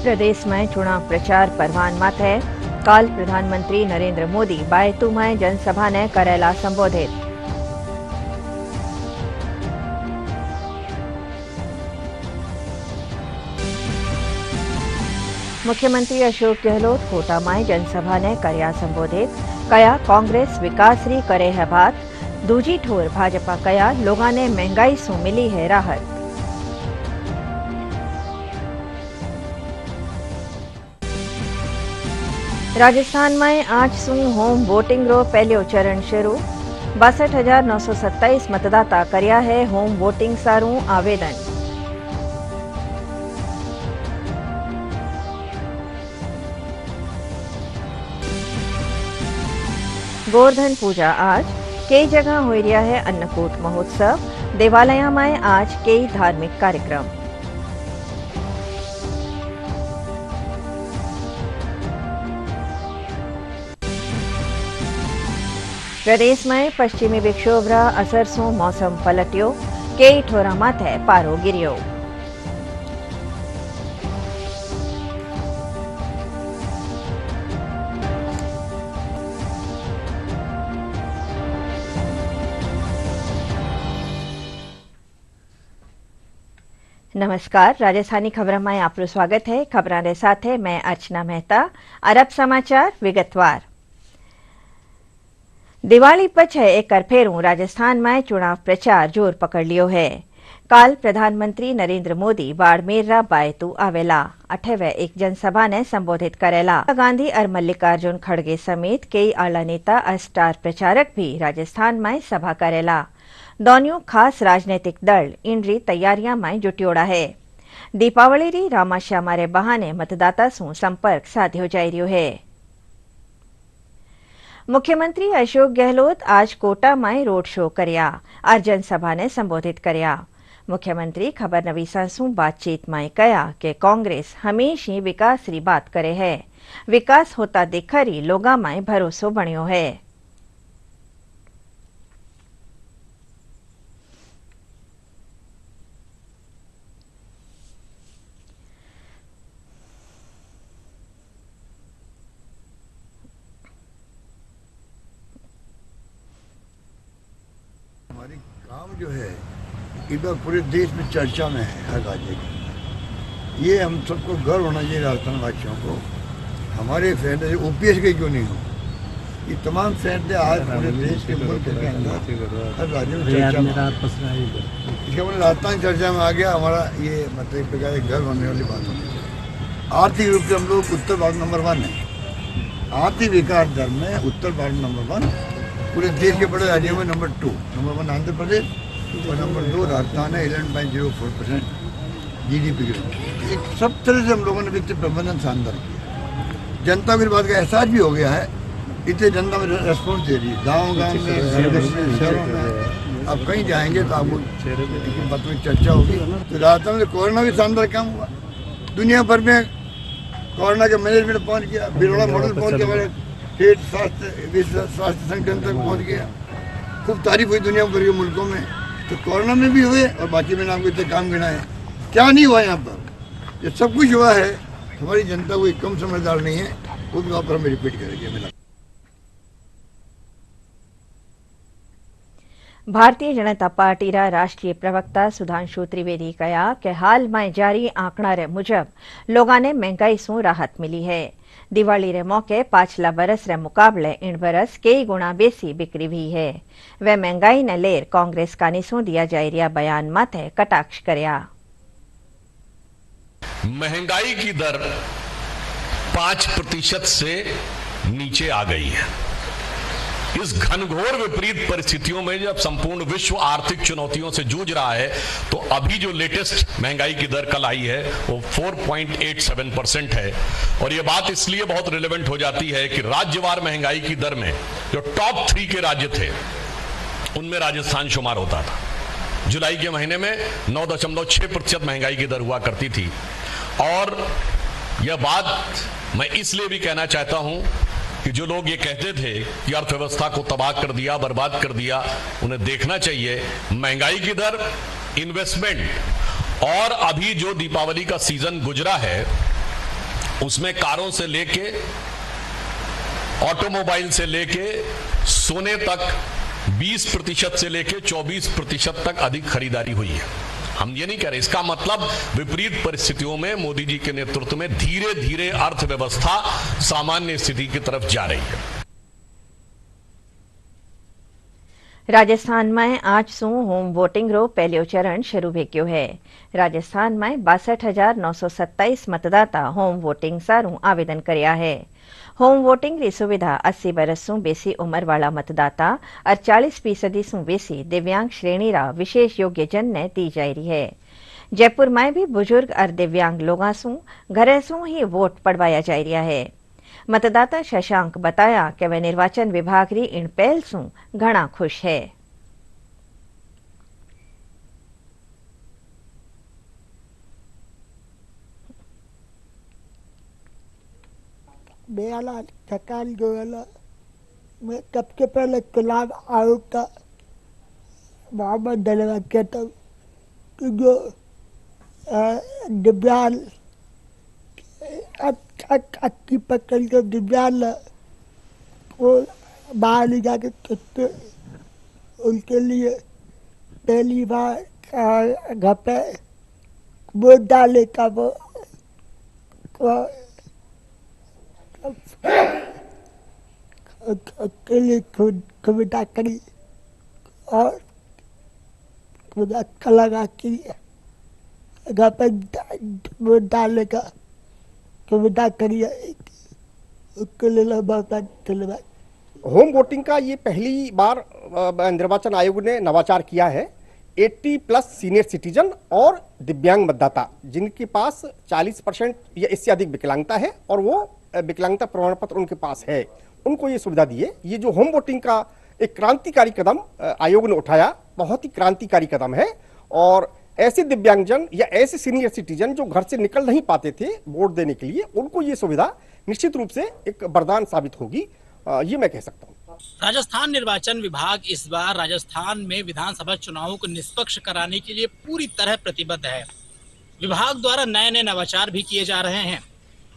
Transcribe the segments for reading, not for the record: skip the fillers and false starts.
प्रदेश में चुनाव प्रचार परवान है। काल प्रधानमंत्री नरेंद्र मोदी बायतू में जनसभा ने करेला संबोधित। मुख्यमंत्री अशोक गहलोत कोटा में जनसभा ने कर्या संबोधित। कया कांग्रेस विकास री करे है बात। दूजी ठोर भाजपा कया लोगों ने महंगाई सु मिली है राहत। राजस्थान में आज सु होम वोटिंग रो पहलो चरण शुरू। 62,927 मतदाता कर्या है होम वोटिंग सारू आवेदन। गोवर्धन पूजा आज कई जगह हो रहा है अन्नकूट महोत्सव। देवालय में आज कई धार्मिक कार्यक्रम। प्रदेश में पश्चिमी विक्षोभ रा असर से मौसम पलट्यो। कई ठोरा माथे पारो गिरियो। नमस्कार, राजस्थानी खबर में आपका स्वागत है। खबरों के साथ है मैं अर्चना मेहता। अरब समाचार विगतवार। दिवाली पछे एक फेरू राजस्थान में चुनाव प्रचार जोर पकड़ लियो है। काल प्रधानमंत्री नरेंद्र मोदी बाड़मेर रा बायतू आवेला। अठे वे एक जनसभा ने संबोधित करेला। गांधी और मल्लिकार्जुन खड़गे समेत कई आला नेता और स्टार प्रचारक भी राजस्थान में सभा करेला। दोनों खास राजनीतिक दल इन री तैयारियां में जुटियोड़ा है। दीपावली री रामाश्यामा रे बहाने मतदाता सु संपर्क साध्यो जाई रह्यो है। मुख्यमंत्री अशोक गहलोत आज कोटा में रोड शो कर्या और जनसभा ने संबोधित कर्या। मुख्यमंत्री खबर नवीसा सु बातचीत में कहा कि कांग्रेस हमेशा विकास री बात करे है। विकास होता देखरी लोगा में भरोसो बण्यो है। हमारी काम जो है इस बार पूरे देश में चर्चा में है हर राज्य की। ये हम सबको गर्व होना चाहिए राजस्थान वासियों को। हमारे फैसले ओपीएस के क्यों नहीं हो, ये तमाम फैसले आज पूरे देश के मुल्क के अंदर हर राज्य में चर्चा में। इसके मतलब राजस्थान चर्चा में आ गया। हमारा ये मतलब प्रकार गर्व होने वाली बात होनी चाहिए। आर्थिक रूप से हम लोग उत्तर भारत नंबर 1 है। आर्थिक विकास दर में उत्तर भारत नंबर 1, पूरे देश के बड़े राज्यों में नंबर 2। नंबर 1 आंध्र प्रदेश और नंबर 2 राजस्थान है। 11.04% GDP की। एक सब तरह से हम लोगों ने वित्तीय प्रबंधन शानदार किया। जनता को इस बात का एहसास भी हो गया है। इतने जनता में रेस्पॉन्स दे रही है। गाँव-गाँव में, शहरों में अब कहीं जाएंगे तो आपको बात में चर्चा होगी। तो राजस्थान में कोरोना भी शानदार काम हुआ। दुनिया भर में कोरोना का मैनेजमेंट पहुँच गया। बिरला मॉडल पहुँच गया। विश्व स्वास्थ्य संगठन तक पहुँच गया। खूब तारीफ हुई दुनिया भर के मुल्कों में। तो कोरोना में भी हुए और बाकी में आपको इतने काम गिनाए। क्या नहीं हुआ यहाँ पर, ये सब कुछ हुआ है। हमारी जनता कोई कम समझदार नहीं है। वो भी वहाँ पर हम रिपीट करेंगे। भारतीय जनता पार्टी रा राष्ट्रीय प्रवक्ता सुधांशु त्रिवेदी कहा कि हाल में जारी आंकड़ा रे मुजब लोगों ने महंगाई सु राहत मिली है। दिवाली रे मौके पाछला बरस रे मुकाबले इन बरस कई गुणा बेसी बिक्री हुई है। वे महंगाई ने लेर कांग्रेस कानी सु दिया जाय रिया बयान माथे कटाक्ष कर्या। महंगाई की दर 5% से नीचे आ गई है। इस घनघोर विपरीत परिस्थितियों में जब संपूर्ण विश्व आर्थिक चुनौतियों से जूझ रहा है, तो अभी जो लेटेस्ट महंगाई की दर कल आई है वो 4.87% है। और ये बात इसलिए बहुत रिलेवेंट हो जाती है कि राज्यवार महंगाई की दर में जो टॉप 3 के राज्य थे उनमें राजस्थान शुमार होता था। जुलाई के महीने में 9.6% महंगाई की दर हुआ करती थी। और यह बात मैं इसलिए भी कहना चाहता हूं कि जो लोग ये कहते थे कि अर्थव्यवस्था को तबाह कर दिया, बर्बाद कर दिया, उन्हें देखना चाहिए महंगाई की दर, इन्वेस्टमेंट और अभी जो दीपावली का सीजन गुजरा है उसमें कारों से लेके ऑटोमोबाइल से लेके सोने तक 20% से लेके 24% तक अधिक खरीदारी हुई है। हम ये नहीं कह रहे, इसका मतलब विपरीत परिस्थितियों में मोदी जी के नेतृत्व में धीरे धीरे अर्थव्यवस्था सामान्य स्थिति की तरफ जा रही है। राजस्थान में आज सू होम वोटिंग रो पहलो चरण शुरू भेक्यो है। राजस्थान में 62,927 मतदाता होम वोटिंग सारू आवेदन करया है। होम वोटिंग री सुविधा 80 बरस सू बेसी उम्र वाला मतदाता और 40% सू बेसी दिव्यांग श्रेणी रा विशेष योग्य जन ने दी जा रही है। जयपुर में भी बुजुर्ग और दिव्यांग लोगों सू घरे सू ही वोट पड़वाया जा रहा है। मतदाता शशांक बताया कि वे निर्वाचन विभाग री इन पहल सू घना खुश है। बेला सरकार जो है मैं सबसे पहले चुनाव आयोग का मोहम्मद धन्यवाद कहता हूँ कि जो दिव्यांग 80% के दिव्यांग वो बाहर नहीं जाके सकते, उनके लिए पहली बार घर पे वोट डालने का वो के लिए सुविधा करी और मुझे अच्छा लगा कि घर पर वोट डालने का सुविधा करी है, उसके लिए बहुत धन्यवाद। होम वोटिंग का ये पहली बार निर्वाचन आयोग ने नवाचार किया है। 80+ सीनियर सिटीजन और दिव्यांग मतदाता जिनके पास 40% या इससे अधिक विकलांगता है और वो विकलांगता प्रमाण पत्र उनके पास है, उनको ये सुविधा दी है। ये जो होम वोटिंग का एक क्रांतिकारी कदम आयोग ने उठाया, बहुत ही क्रांतिकारी कदम है। और ऐसे दिव्यांगजन या ऐसे सीनियर सिटीजन जो घर से निकल नहीं पाते थे वोट देने के लिए, उनको ये सुविधा निश्चित रूप से एक वरदान साबित होगी, ये मैं कह सकता हूँ। राजस्थान निर्वाचन विभाग इस बार राजस्थान में विधानसभा चुनावों को निष्पक्ष कराने के लिए पूरी तरह प्रतिबद्ध है। विभाग द्वारा नए नए नवाचार भी किए जा रहे हैं।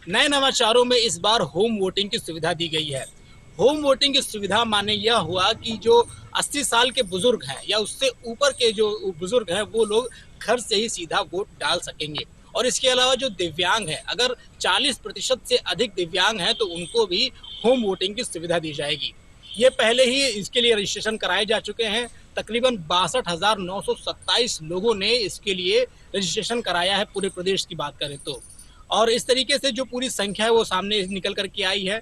नए नवाचारों में इस बार होम वोटिंग की सुविधा दी गई है। होम वोटिंग की सुविधा माने यह हुआ कि जो 80 साल के बुजुर्ग हैं या उससे ऊपर के जो बुजुर्ग हैं वो लोग घर से ही सीधा वोट डाल सकेंगे। और इसके अलावा जो दिव्यांग हैं, अगर 40% से अधिक दिव्यांग हैं तो उनको भी होम वोटिंग की सुविधा दी जाएगी। ये पहले ही इसके लिए रजिस्ट्रेशन कराए जा चुके हैं। तकरीबन 62,927 लोगों ने इसके लिए रजिस्ट्रेशन कराया है, पूरे प्रदेश की बात करें तो। और इस तरीके से जो पूरी संख्या है वो सामने निकल करके आई है।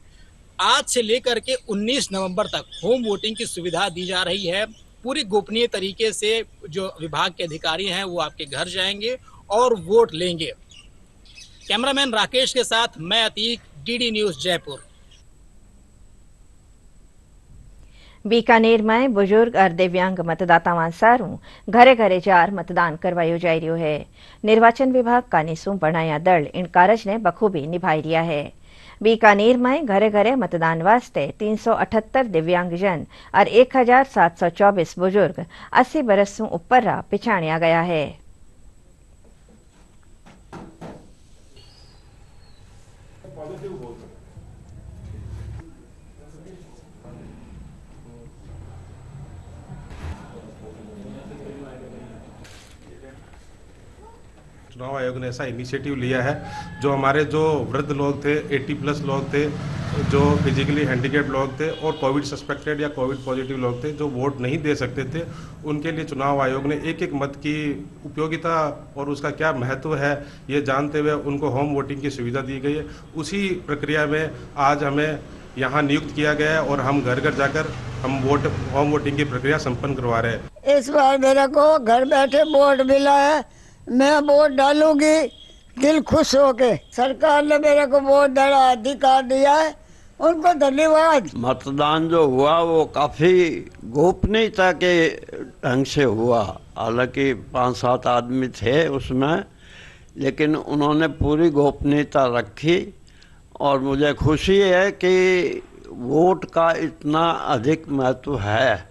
आज से लेकर के 19 नवंबर तक होम वोटिंग की सुविधा दी जा रही है। पूरी गोपनीय तरीके से जो विभाग के अधिकारी हैं वो आपके घर जाएंगे और वोट लेंगे। कैमरामैन राकेश के साथ मैं अतीक, डीडी न्यूज जयपुर। बीकानेर में बुजुर्ग और दिव्यांग मतदातावां सारू घरे घरे जार मतदान करवायो जा रह्यो है। निर्वाचन विभाग का निसू बनाया दल इन कारज ने बखूबी निभाई रिया है। बीकानेर में घरे घरे मतदान वास्ते 378 दिव्यांगजन और 1724 बुजुर्ग 80 बरस से ऊपर रा पिछाणिया गया है। चुनाव आयोग ने ऐसा इनिशिएटिव लिया है, जो हमारे जो वृद्ध लोग थे, 80+ लोग थे, जो फिजिकली हैंडीकैप लोग थे और कोविड सस्पेक्टेड या कोविड पॉजिटिव लोग थे जो वोट नहीं दे सकते थे, उनके लिए चुनाव आयोग ने एक एक मत की उपयोगिता और उसका क्या महत्व है ये जानते हुए उनको होम वोटिंग की सुविधा दी गई है। उसी प्रक्रिया में आज हमें यहाँ नियुक्त किया गया है और हम घर घर जाकर हम होम वोटिंग की प्रक्रिया संपन्न करवा रहे हैं। इस बार मेरे को घर बैठे वोट मिला है, मैं वोट डालूंगी दिल खुश होके। सरकार ने मेरे को वोट देने अधिकार दिया है, उनको धन्यवाद। मतदान जो हुआ वो काफ़ी गोपनीयता के ढंग से हुआ। हालांकि 5-7 आदमी थे उसमें, लेकिन उन्होंने पूरी गोपनीयता रखी और मुझे खुशी है कि वोट का इतना अधिक महत्व है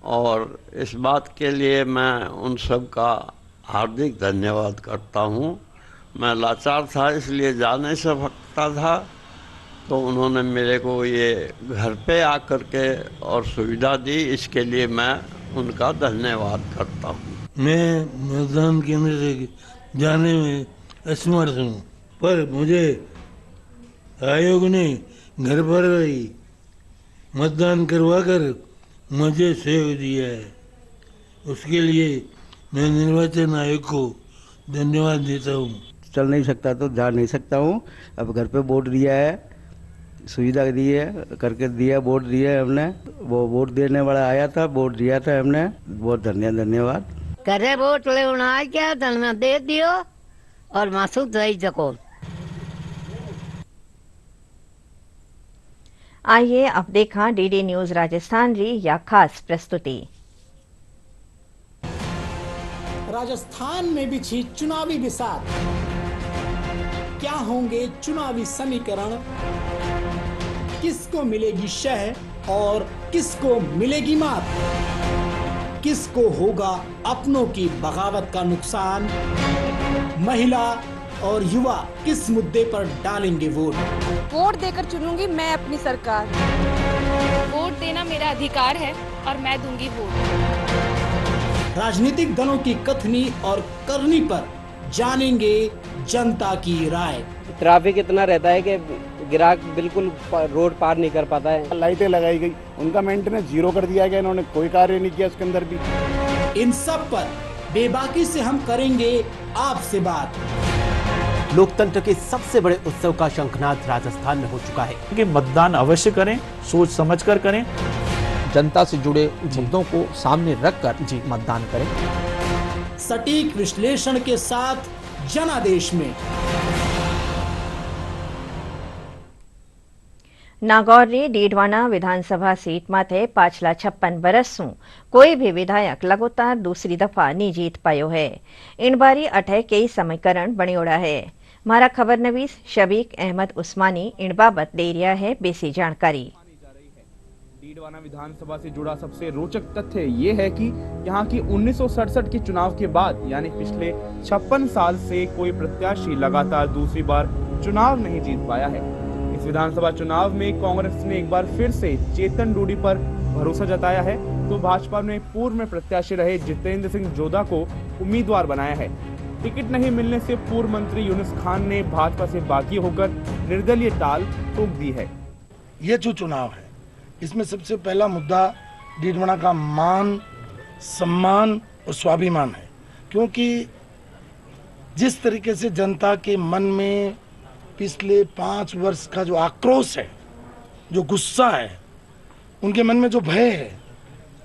और इस बात के लिए मैं उन सब का हार्दिक धन्यवाद करता हूँ मैं लाचार था इसलिए जा नहीं सकता था, तो उन्होंने मेरे को ये घर पे आकर के और सुविधा दी, इसके लिए मैं उनका धन्यवाद करता हूँ। मैं मतदान केंद्र से जाने में असमर्थ हूँ, पर मुझे आयोग ने घर पर ही मतदान करवाकर मुझे सहयोग दिया है। उसके लिए मैं निर्वाचन आयोग को धन्यवाद देता हूँ। चल नहीं सकता तो जा नहीं सकता हूँ। अब घर पे वोट दिया है, सुविधा दी है, करके दिया, वोट दिया है हमने। वो वोट देने वाला आया था, वोट दिया था हमने, बहुत धन्यवाद। करे वोट ले आ क्या धन दे दियो और मासूक दई जको। आइए अब देखा डीडी न्यूज राजस्थान री या खास प्रस्तुति। राजस्थान में बिछी चुनावी बिसात, क्या होंगे चुनावी समीकरण, किसको मिलेगी शह और किसको मिलेगी मात, किसको होगा अपनों की बगावत का नुकसान, महिला और युवा किस मुद्दे पर डालेंगे वोट। वोट देकर चुनूंगी मैं अपनी सरकार। वोट देना मेरा अधिकार है और मैं दूंगी वोट। राजनीतिक दलों की कथनी और करनी पर जानेंगे जनता की राय। ट्रैफिक इतना रहता है कि ग्राहक बिल्कुल रोड पार नहीं कर पाता है। लाइटें लगाई गई, उनका मेंटेनेंस जीरो कर दिया गया, इन्होंने कोई कार्य नहीं किया इसके अंदर भी। इन सब पर बेबाकी से हम करेंगे आपसे बात। लोकतंत्र के सबसे बड़े उत्सव का शंखनाद राजस्थान में हो चुका है कि मतदान अवश्य करें, सोच समझकर करें, जनता से जुड़े मुद्दों को सामने रखकर मतदान करें। सटीक विश्लेषण के साथ जनादेश में। नागौर री डीडवाना विधानसभा सीट माथे पाछला 56 बरस सु कोई भी विधायक लगातार दूसरी दफा नहीं जीत पायो है। इन बारी अठे कई समीकरण बणियोड़ा है। मारा खबर नवीस शबीक अहमद उस्मानी इन बाबत दे रहा है बेसी जानकारी। डीडवाना विधानसभा से जुड़ा सबसे रोचक तथ्य ये है कि यहाँ की 1967 के चुनाव के बाद यानी पिछले 56 साल से कोई प्रत्याशी लगातार दूसरी बार चुनाव नहीं जीत पाया है। इस विधानसभा चुनाव में कांग्रेस ने एक बार फिर से चेतन डूडी पर भरोसा जताया है, तो भाजपा ने पूर्व में प्रत्याशी रहे जितेंद्र सिंह जोधा को उम्मीदवार बनाया है। टिकट नहीं मिलने से पूर्व मंत्री यूनुस खान ने भाजपा से बागी होकर निर्दलीय टाल ठोक दी है। ये जो चुनाव है इसमें सबसे पहला मुद्दा डीडवाना का मान, सम्मान और स्वाभिमान है, क्योंकि जिस तरीके से जनता के मन में पिछले 5 वर्ष का जो आक्रोश है, जो गुस्सा है, उनके मन में जो भय है,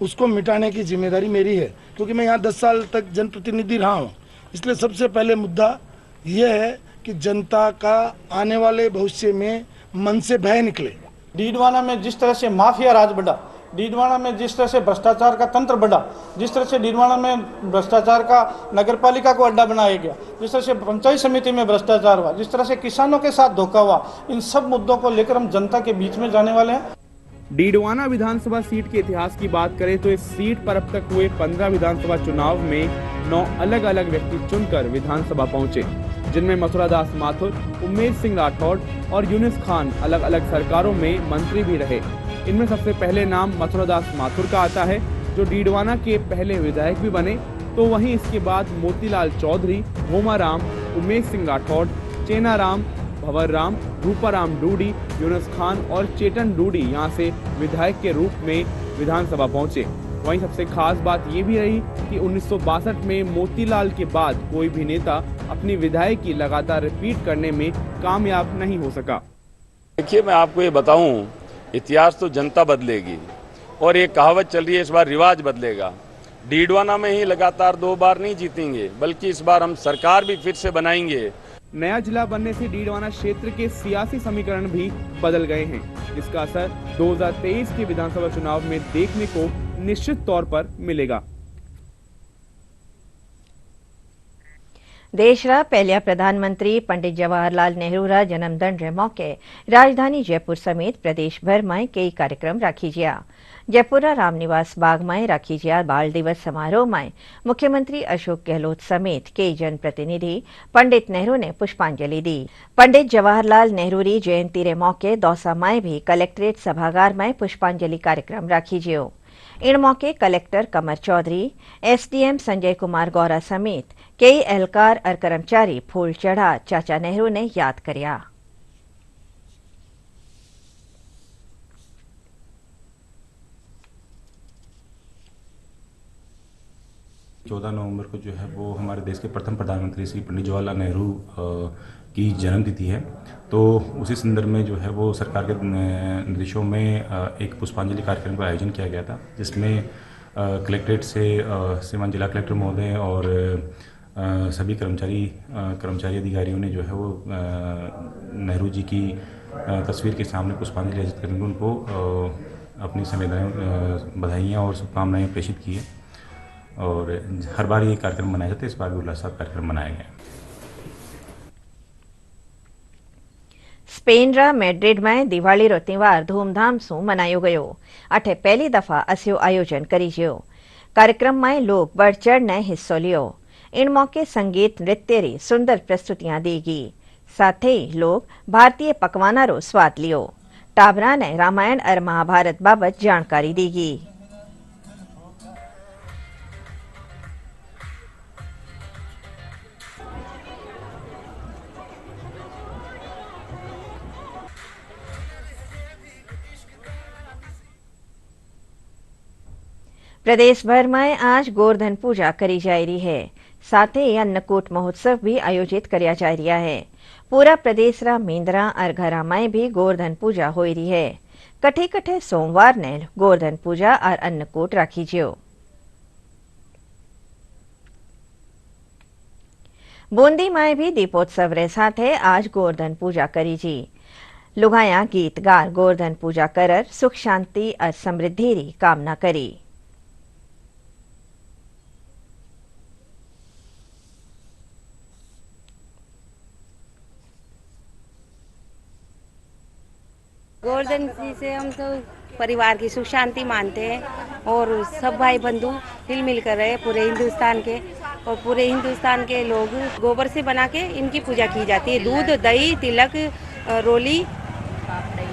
उसको मिटाने की जिम्मेदारी मेरी है, क्योंकि मैं यहाँ 10 साल तक जनप्रतिनिधि रहा हूँ। इसलिए सबसे पहले मुद्दा यह है कि जनता का आने वाले भविष्य में मन से भय निकले। डीडवाना में जिस तरह से माफिया राज बढ़ा, डीडवाना में जिस तरह से भ्रष्टाचार का तंत्र बढ़ा, जिस तरह से डीडवाना में भ्रष्टाचार का नगरपालिका को अड्डा बनाया गया, जिस तरह से पंचायत समिति में भ्रष्टाचार हुआ, जिस तरह से किसानों के साथ धोखा हुआ, इन सब मुद्दों को लेकर हम जनता के बीच में जाने वाले हैं। डीडवाना विधानसभा सीट के इतिहास की बात करें तो इस सीट पर अब तक हुए 15 विधानसभा चुनाव में 9 अलग अलग व्यक्ति चुनकर विधानसभा पहुंचे, जिनमें मथुरादास माथुर, उमेश सिंह राठौड़ और यूनुस खान अलग अलग सरकारों में मंत्री भी रहे। इनमें सबसे पहले नाम मथुरादास माथुर का आता है, जो डीडवाना के पहले विधायक भी बने। तो वहीं इसके बाद मोतीलाल चौधरी, घोमाराम, उमेश सिंह राठौड़, चेनाराम, भंवर राम, रूपाराम डूडी, यूनुस खान और चेतन डूडी यहाँ से विधायक के रूप में विधानसभा पहुंचे। वहीं सबसे खास बात ये भी रही कि 1962 में मोतीलाल के बाद कोई भी नेता अपनी विधायकी लगातार रिपीट करने में कामयाब नहीं हो सका। देखिए, मैं आपको ये बताऊं, इतिहास तो जनता बदलेगी और ये कहावत चल रही है, इस बार रिवाज बदलेगा। डीडवाना में ही लगातार 2 बार नहीं जीतेंगे, बल्कि इस बार हम सरकार भी फिर से बनाएंगे। नया जिला बनने से डीडवाना क्षेत्र के सियासी समीकरण भी बदल गए हैं, जिसका असर 2023 के विधानसभा चुनाव में देखने को निश्चित तौर पर मिलेगा। देश रा पहलिया प्रधानमंत्री पंडित जवाहरलाल नेहरू रा जन्मदिन रे मौके राजधानी जयपुर समेत प्रदेश भर में कई कार्यक्रम राखी जिया। जयपुर रा रामनिवास बाग में राखी जिया बाल दिवस समारोह में मुख्यमंत्री अशोक गहलोत समेत कई जनप्रतिनिधि पंडित नेहरू ने पुष्पांजलि दी। पंडित जवाहरलाल नेहरू री जयंती रे मौके दौसा में भी कलेक्ट्रेट सभागार में पुष्पांजलि कार्यक्रम राखी जियो। इन मौके कलेक्टर कमर चौधरी, एसडीएम संजय कुमार गौरा समेत कई एहलकार और कर्मचारी फूल चढ़ा चाचा नेहरू ने याद करया। 14 नवंबर को जो है वो हमारे देश के प्रथम प्रधानमंत्री श्री पंडित जवाहरलाल नेहरू की जन्मतिथि है। तो उसी संदर्भ में जो है वो सरकार के निर्देशों में एक पुष्पांजलि कार्यक्रम का आयोजन किया गया था, जिसमें कलेक्ट्रेट से श्रीमान जिला कलेक्टर महोदय और सभी कर्मचारी अधिकारियों ने जो है वो नेहरू जी की तस्वीर के सामने पुष्पांजलि अर्पित करके उनको अपनी संवेदनाएं, बधाइयाँ और शुभकामनाएं प्रेषित की है। और हर बार ये कार्यक्रम मनाया जाता है, इस बार भी उल्लास कार्यक्रम मनाया गया। स्पेन रा मैड्रिड में दिवाली रो त्योहार धूमधाम से मनायो गयो। अठे पहली दफा अस्यो आयोजन करी जियो। कार्यक्रम में लोग बढ़ चढ़ ने हिस्सो लियो। इन मौके संगीत नृत्य री सुंदर प्रस्तुतियां देगी। साथ ही लोग भारतीय पकवाना रो स्वाद लियो। टाबरा ने रामायण और महाभारत बाबत जानकारी देगी। प्रदेश भर में आज गोवर्धन पूजा करी जा रही है। साथ ही अन्नकूट महोत्सव भी आयोजित किया जा रहा है। पूरा प्रदेश रा मेंदरा और घरा में भी गोवर्धन पूजा हो रही है। कठे कठे सोमवार ने गोवर्धन पूजा और अन्नकूट राखी जियो। बूंदी में भी दीपोत्सव रे साथे आज गोवर्धन पूजा करी जी। लुगाया गीत गार गोवर्धन पूजा करर सुख शांति और समृद्धि री कामना करी। गोवर्धन जी से हम तो परिवार की सुख शांति मानते हैं और सब भाई बंधु हिल मिल कर रहे पूरे हिंदुस्तान के, और पूरे हिंदुस्तान के लोग गोबर से बना के इनकी पूजा की जाती है। दूध, दही, तिलक, रोली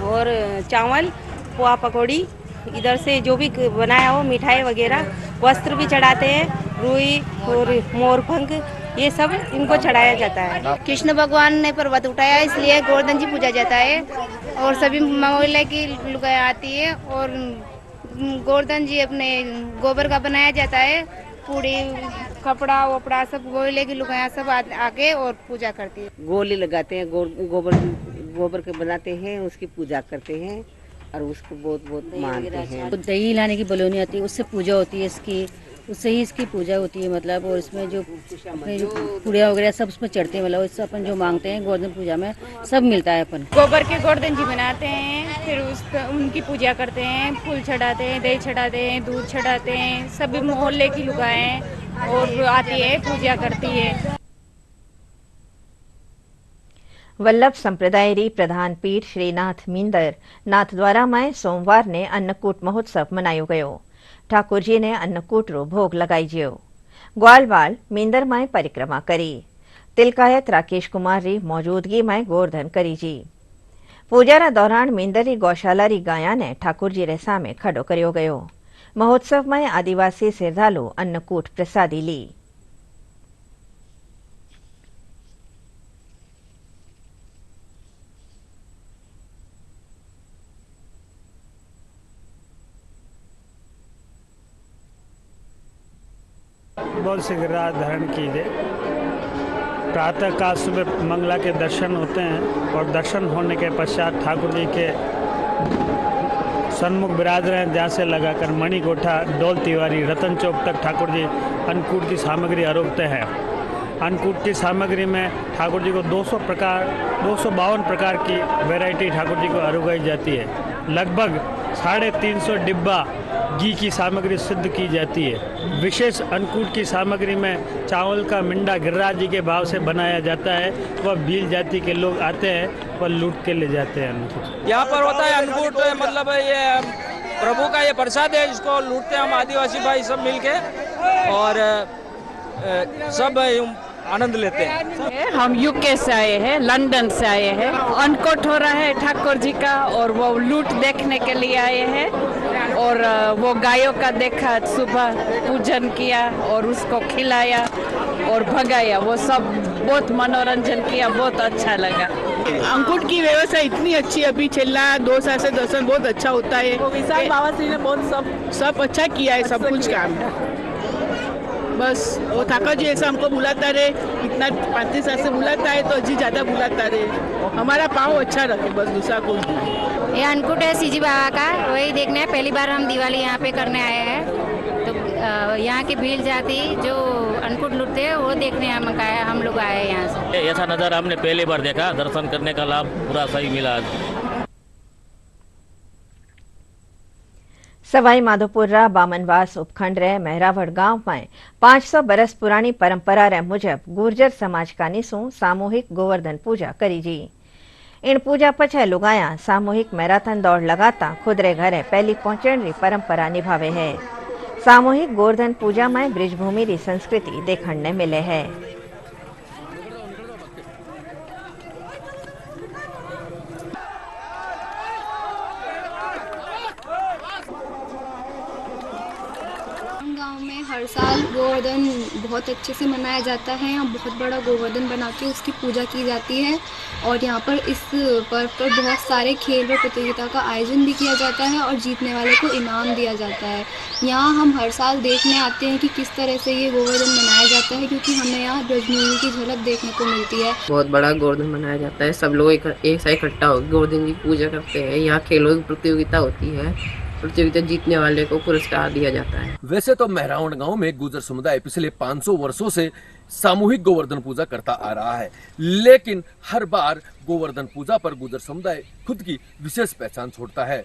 और चावल, पोहा, पकौड़ी, इधर से जो भी बनाया हो मिठाई वगैरह, वस्त्र भी चढ़ाते हैं, रुई और मोरपंख, ये सब इनको चढ़ाया जाता है। कृष्ण भगवान ने पर्वत उठाया इसलिए गोवर्धन जी पूजा जाता है और सभी महिला की लुगाई आती है और गोवर्धन जी अपने गोबर का बनाया जाता है। पूड़ी, कपड़ा वपड़ा सब गोले की लुगाया सब आके और पूजा करती है। गोली लगाते हैं, गोबर के बनाते हैं, उसकी पूजा करते हैं और उसको बहुत बहुत मानते हैं। तो दही लाने की बलौनी आती है, उससे पूजा होती है इसकी, उससे ही इसकी पूजा होती है मतलब। और इसमें जो अपने जो पूड़िया वगैरह सब उसमें चढ़ते हैं मतलब, इससे अपन जो मांगते हैं गोवर्धन पूजा में सब मिलता है। अपन गोबर के गोवर्धन जी बनाते हैं, फिर उनकी पूजा करते हैं, फूल चढ़ाते हैं, दही चढ़ाते हैं, दूध चढ़ाते हैं। सभी मोहल्ले की लुगाएं और आती है, पूजा करती है। वल्लभ संप्रदाय री प्रधान पीठ श्रीनाथ मींदर नाथद्वारा में सोमवार ने अन्नकूट महोत्सव मनायो गयो। ठाकुर जी ने अन्नकूट रो भोग लगाई जियो। ग्वाल बाल मींदर में परिक्रमा करी। तिलकायत राकेश कुमार री मौजूदगी में गोवर्धन करी जी। पूजा रा दौरान मींदर री गौशाला री गाया ने ठाकुर जी रे सामे खड़ो करियो गयो। महोत्सव में आदिवासी श्रद्धालु अन्नकूट प्रसादी ली। बहुत शीघ्र धारण की गए। प्रातः काल सुबह मंगला के दर्शन होते हैं और दर्शन होने के पश्चात ठाकुर जी के सन्मुख विराज रहे हैं। ध्यान से लगाकर मणिकोठा, डोल तिवारी, रतन चौक तक ठाकुर जी अन्नकूट की सामग्री आरोपते हैं। अन्नकूट की सामग्री में ठाकुर जी को 252 प्रकार की वैरायटी ठाकुर जी को आरोगाई जाती है। लगभग 350 डिब्बा घी की सामग्री सिद्ध की जाती है। विशेष अन्नकूट की सामग्री में चावल का मिंडा गिरिराज जी के भाव से बनाया जाता है। वह भील जाति के लोग आते हैं, वह लूट के ले जाते हैं अन्नकूट। यहाँ पर होता है अन्नकूट, मतलब ये प्रभु का ये प्रसाद है, इसको लूटते हैं हम आदिवासी भाई सब मिलके और सब आनंद लेते हैं। हम यूके से आए हैं, लंदन से आए हैं। अन्नकूट हो रहा है ठाकुर जी का और वो लूट देखने के लिए आए हैं और वो गायों का देखा, सुबह पूजन किया और उसको खिलाया और भगाया। वो सब बहुत मनोरंजन किया, बहुत अच्छा लगा। अंकुट की व्यवस्था इतनी अच्छी, अभी चलना 2 साल से दर्शन बहुत अच्छा होता है। विशाल बाबा श्री ने बहुत सब अच्छा किया है, सब कुछ काम। बस वो ठाकुर जी ऐसा हमको बुलाता रहे, इतना 35 साल से बुलाता है तो जी ज्यादा बुलाता रहे, हमारा पाँव अच्छा रखे, बस दूसरा कुछ नहीं। ये अन्नकूट है सीजी बाबा का, वही देखने है। पहली बार हम दिवाली यहाँ पे करने आए हैं, तो यहाँ की भील जाति जो अन्नकूट लूटते हैं वो देखने हम लोग आए हैं यहाँ से। ऐसा नज़ारा हमने पहली बार देखा, दर्शन करने का लाभ पूरा सही मिला। सवाई माधोपुर बामनवास उपखंड रे मेहरावड़ गांव में 500 बरस पुरानी परंपरा रे मुजब गुर्जर समाज का निसू सामूहिक गोवर्धन पूजा करी जी। इन पूजा पछे लुगाया सामूहिक मैराथन दौड़ लगाता खुद रे घरे पहली पहुंचण री परंपरा निभावे है। सामूहिक गोवर्धन पूजा में ब्रिजभूमि री संस्कृति देखने मिले है। गांव में हर साल गोवर्धन बहुत अच्छे से मनाया जाता है। यहाँ बहुत बड़ा गोवर्धन बना के उसकी पूजा की जाती है और यहाँ पर इस पर्व पर बहुत सारे खेल व प्रतियोगिता का आयोजन भी किया जाता है और जीतने वाले को इनाम दिया जाता है। यहाँ हम हर साल देखने आते हैं कि किस तरह से ये गोवर्धन मनाया जाता है, क्योंकि हमें यहाँ ब्रजभूमि की झलक देखने को मिलती है। बहुत बड़ा गोवर्धन मनाया जाता है, सब लोग एक साथ इकट्ठा होकर गोवर्धन की पूजा करते हैं। यहाँ खेलों की प्रतियोगिता होती है, प्रतियोगिता जीतने वाले को पुरस्कार दिया जाता है। वैसे तो मेहरावड़ गांव में गुर्जर समुदाय पिछले 500 वर्षों से सामूहिक गोवर्धन पूजा करता आ रहा है, लेकिन हर बार गोवर्धन पूजा पर गुर्जर समुदाय खुद की विशेष पहचान छोड़ता है।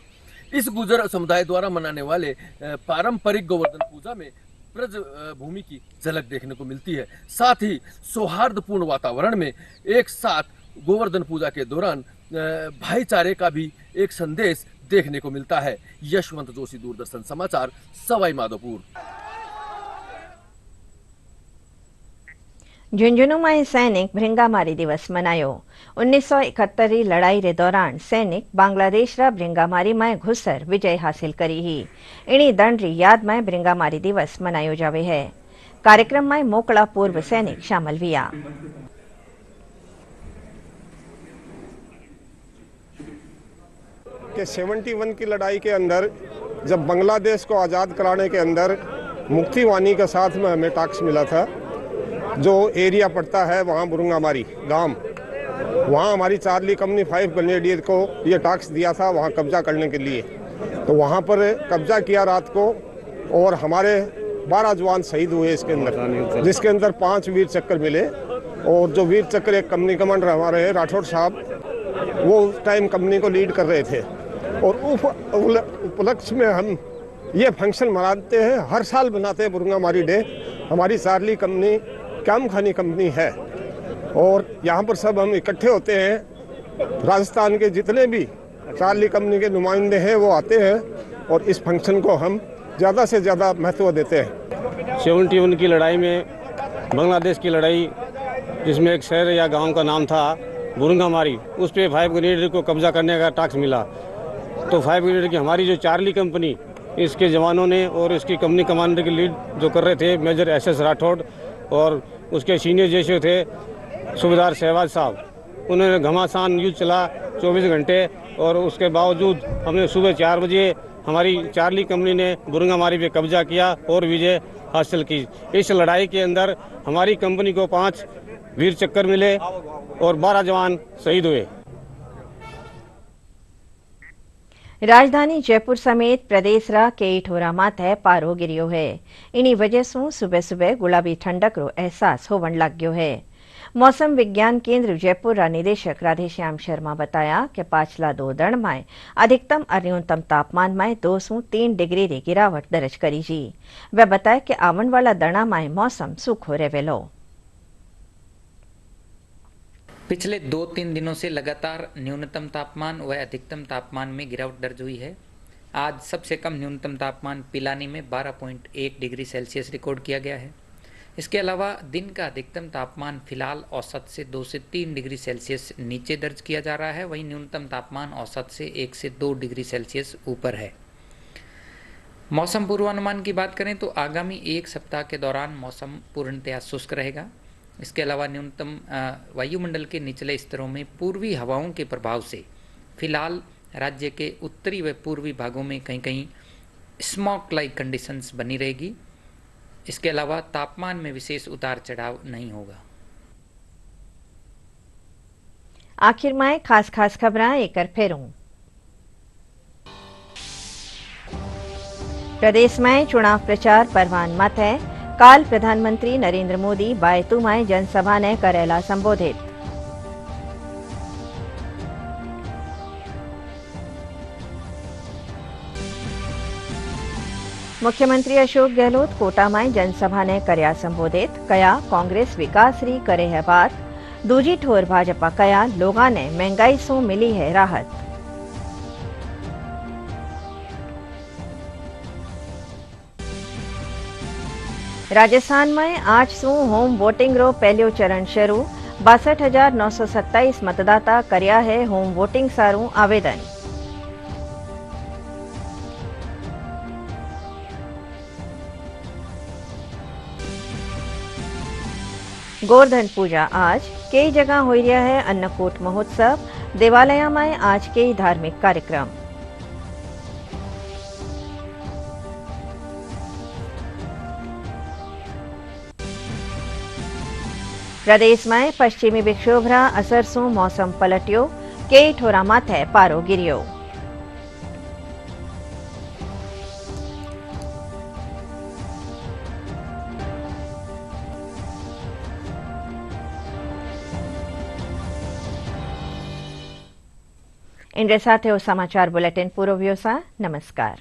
इस गुर्जर समुदाय द्वारा मनाने वाले पारंपरिक गोवर्धन पूजा में ब्रज भूमि की झलक देखने को मिलती है। साथ ही सौहार्दपूर्ण वातावरण में एक साथ गोवर्धन पूजा के दौरान भाईचारे का भी एक संदेश देखने को मिलता है। यशवंत जोशी, दूरदर्शन समाचार, सवाई माधोपुर। झुंझुनू में सैनिक भृंगामारी दिवस मनायो। 1971 री लड़ाई रे दौरान सैनिक बांग्लादेश रा भृंगामारी में घुसर विजय हासिल करी ही। इनी दंड री याद में भृंगामारी दिवस मनायो जावे है। कार्यक्रम में मोकला पूर्व सैनिक शामिल हुआ। कि 71 की लड़ाई के अंदर जब बांग्लादेश को आज़ाद कराने के अंदर मुक्तिवाणी के साथ में हमें टास्क मिला था। जो एरिया पड़ता है वहाँ बुरंगामारी गांव, वहाँ हमारी चार्ली कंपनी 5 ग्रेनेडियर को ये टास्क दिया था वहाँ कब्जा करने के लिए। तो वहाँ पर कब्जा किया रात को और हमारे 12 जवान शहीद हुए इसके अंदर, जिसके अंदर 5 वीर चक्र मिले। और जो वीर चक्र एक कंपनी कमांडर हमारे राठौड़ साहब, वो उस टाइम कंपनी को लीड कर रहे थे। और उपलक्ष्य में हम ये फंक्शन मनाते हैं, हर साल बनाते हैं बुरंगामारी डे। हमारी चार्ली कंपनी काम खानी कंपनी है और यहाँ पर सब हम इकट्ठे होते हैं। राजस्थान के जितने भी चार्ली कंपनी के नुमाइंदे हैं वो आते हैं और इस फंक्शन को हम ज़्यादा से ज़्यादा महत्व देते हैं। 71 की लड़ाई में, बांग्लादेश की लड़ाई, जिसमें एक शहर या गांव का नाम था बुरंगामारी, उस पर 5 ग्रेनेडियर को कब्जा करने का टास्क मिला। तो 5 ग्रेनेडियर की हमारी जो चार्ली कंपनी, इसके जवानों ने और इसकी कंपनी कमांडर की लीड जो कर रहे थे मेजर SS राठौड़ और उसके सीनियर जैसे थे सूबेदार शहबाज साहब, उन्होंने घमासान युद्ध चला 24 घंटे। और उसके बावजूद हमने सुबह 4 बजे हमारी चार्ली कंपनी ने बुरंगामारी पे कब्जा किया और विजय हासिल की। इस लड़ाई के अंदर हमारी कंपनी को 5 वीर चक्कर मिले और 12 जवान शहीद हुए। राजधानी जयपुर समेत प्रदेश रा कई ठोरा माथे पारो गिरियो है। इनी वजह से सुबह सुबह गुलाबी ठंडक रो एहसास होवन लाग्यो है। मौसम विज्ञान केंद्र जयपुर रा निदेशक राधेश्याम शर्मा बताया कि पाछला 2 दिन में अधिकतम और न्यूनतम तापमान में 2 से 3 डिग्री री गिरावट दर्ज करी जी। वे बताया कि आवन वाला दड़ा में मौसम सूखो रहेलो। पिछले 2-3 दिनों से लगातार न्यूनतम तापमान व अधिकतम तापमान में गिरावट दर्ज हुई है। आज सबसे कम न्यूनतम तापमान पिलानी में 12.1 डिग्री सेल्सियस रिकॉर्ड किया गया है। इसके अलावा दिन का अधिकतम तापमान फिलहाल औसत से 2 से 3 डिग्री सेल्सियस नीचे दर्ज किया जा रहा है, वहीं न्यूनतम तापमान औसत से 1 से 2 डिग्री सेल्सियस ऊपर है। मौसम पूर्वानुमान की बात करें तो आगामी 1 सप्ताह के दौरान मौसम पूर्णतया शुष्क रहेगा। इसके अलावा न्यूनतम वायुमंडल के निचले स्तरों में पूर्वी हवाओं के प्रभाव से फिलहाल राज्य के उत्तरी व पूर्वी भागों में कहीं कहीं स्मॉग लाइक कंडीशंस बनी रहेगी। इसके अलावा तापमान में विशेष उतार चढ़ाव नहीं होगा। आखिर में खास खबरां एक बार फेरूं। प्रदेश में चुनाव प्रचार परवान मत है। काल प्रधानमंत्री नरेंद्र मोदी बायतू में जनसभा ने करेला संबोधित। मुख्यमंत्री अशोक गहलोत कोटा में जनसभा ने करया संबोधित। कया कांग्रेस विकास री करे है बात। दूजी ठोर भाजपा कया लोगा ने महंगाई सो मिली है राहत। राजस्थान में 8 सू होम वोटिंग रो पहलो चरण शुरू। 62,927 मतदाता करया है होम वोटिंग सारू आवेदन। गोवर्धन पूजा आज कई जगह हो रहा है अन्नकूट महोत्सव। देवालय में आज कई धार्मिक कार्यक्रम। प्रदेश में पश्चिमी विक्षोभ रा असर से मौसम पलटियो। कई ठोरा माथे पारो गिरियो। इनके साथ समाचार बुलेटिन पूरो व्योसा। नमस्कार।